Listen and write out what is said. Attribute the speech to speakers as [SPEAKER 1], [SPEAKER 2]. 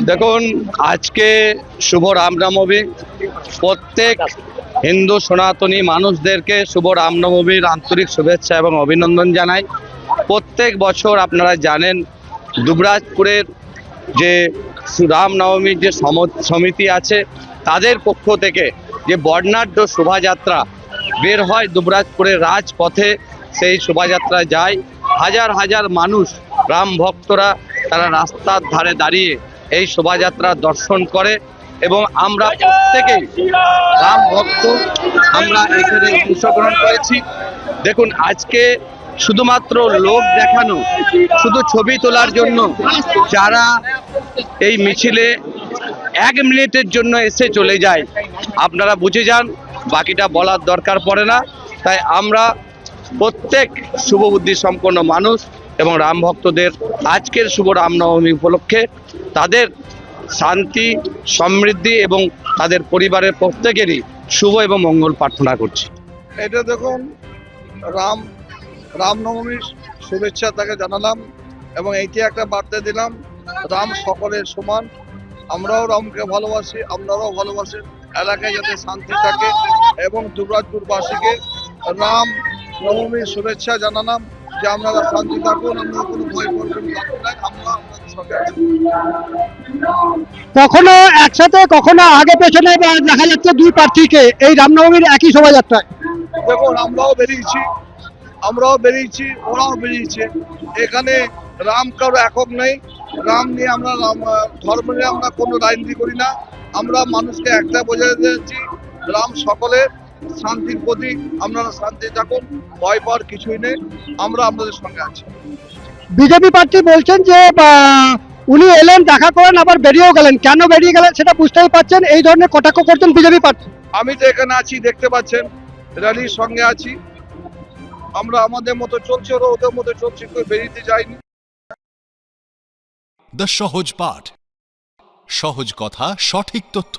[SPEAKER 1] দেখুন, আজকে শুভ রামনবমী। প্রত্যেক হিন্দু সনাতনী মানুষদেরকে শুভ রামনবমীর আন্তরিক শুভেচ্ছা এবং অভিনন্দন জানাই। প্রত্যেক বছর আপনারা জানেন দুবরাজপুরের যে রামনবমীর যে সমিতি আছে তাদের পক্ষ থেকে যে বর্ণাঢ্য শোভাযাত্রা বের হয় দুবরাজপুরের রাজপথে। সেই শোভাযাত্রা যায়, হাজার হাজার মানুষ রাম ভক্তরা তারা রাস্তার ধারে দাঁড়িয়ে এই শোভাযাত্রা দর্শন করে এবং আমরা প্রত্যেকেই রাম ভক্ত, আমরা এখানে অংশগ্রহণ করেছি। দেখুন, আজকে শুধুমাত্র লোক দেখানো, শুধু ছবি তোলার জন্য যারা এই মিছিলে 1 মিনিটের জন্য এসে চলে যায়, আপনারা বুঝে যান, বাকিটা বলার দরকার পড়ে না। তাই আমরা প্রত্যেক শুভবুদ্ধি সম্পন্ন মানুষ এবং রাম ভক্তদের আজকের শুভ রামনবমী উপলক্ষে তাদের শান্তি, সমৃদ্ধি এবং তাদের পরিবারের প্রত্যেকেরই শুভ এবং মঙ্গল প্রার্থনা করছি।
[SPEAKER 2] এটা দেখুন, রামনবমীর শুভেচ্ছা তাকে জানালাম এবং এইটি একটা বার্তা দিলাম, রাম সকলের সমান। আমরাও রামকে ভালোবাসি, আপনারাও ভালোবাসেন। এলাকায় যাতে শান্তি থাকে এবং দুবরাজপুরবাসীকে রাম নবমীর শুভেচ্ছা জানালাম যে আপনারা শান্তি থাকুন, আপনারা কোনো ভয় করবেন না, আমরা আপনাদের সঙ্গে আছি।
[SPEAKER 3] কখনো একসাথে কখনো আগে পেছনে দেখা যাচ্ছে দুই প্রার্থীকে এই রামনবমীর একই শোভাযাত্রায়।
[SPEAKER 2] দেখুন, আমরাও বেরিয়েছি, ওরাও বেরিয়েছে। এখানে রাম কারো একক নেই। রাম নিয়ে আমরা ধর্ম নিয়ে আমরা কোনো রাজনীতি করি না। আমরা মানুষকে একটা বোঝাতে চাচ্ছি, রাম সকলের শান্তির প্রতীক। আপনারা শান্তি থাকুন, ভয় পাওয়ার কিছুই নেই, আমরা আপনাদের সঙ্গে আছি।
[SPEAKER 3] বিজেপি প্রার্থী বলছেন যে উনি এলেন, দেখা করেন, আবার বেরিয়েও গেলেন। কেন বেরিয়ে গেলেন সেটা বুঝতেই পারছেন। এই ধরনের কটাক্ষ করছেন বিজেপি প্রার্থী।
[SPEAKER 2] আমি তো এখানে আছি, দেখতে পাচ্ছেন, র্যালির সঙ্গে আছি। আমরা আমাদের মতো চলছি, ওরা ওদের মতো চলছি, কেউ বেরিয়ে যায়নি।
[SPEAKER 4] দ্য সহজ পাঠ, সহজ কথা, সঠিক তথ্য।